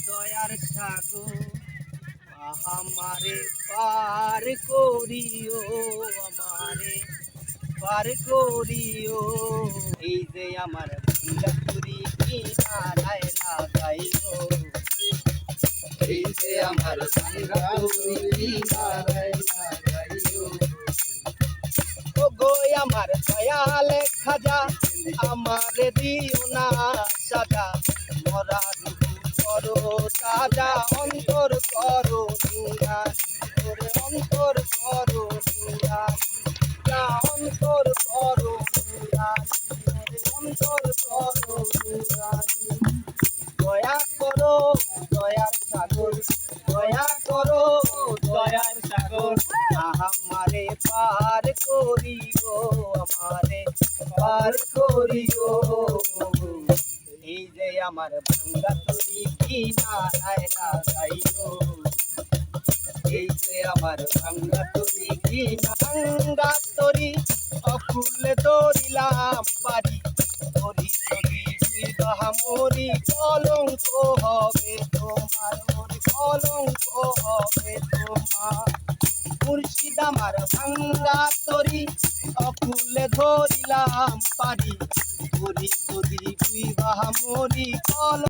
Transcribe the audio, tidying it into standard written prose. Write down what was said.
দয়ার সাগর আমারে পার করিও, আমারে পার করিও। এই যে আমার ভাঙ্গা চুরি কিনারায় লাগাইও, এই যে আমার ভাঙ্গা চুরি কিনারায় লাগাইও। ও গো আমার দয়াল খাজা, আমারে দিও না সাজা, মরা রূপ করো তাজা, অন্তর করো নুরানি, ওরে অন্তর করো নুরানি, অন্তর করো নুরানি, ওরে অন্তর করো নুরানি। দয়া করো দয়ার সাগর, দয়া করো দয়ার সাগর, আমারে পার করিও, আমারে পার করিও। এই যে আমার ভাঙ্গা তরি কিনারায় লাগাইও, এই যে আমার ভাঙ্গা তরি ভাঙ্গা তরি অকুলে দরিলাম পারি, ধরি যদি মরি কলঙ্ক হবে তোমার, ওরে কলঙ্ক হবে তোমার। মুর্শিদ আমার ভাঙ্গা তরি অকুলে ধরিলাম পারি, ধরি যদি মরি কলঙ্ক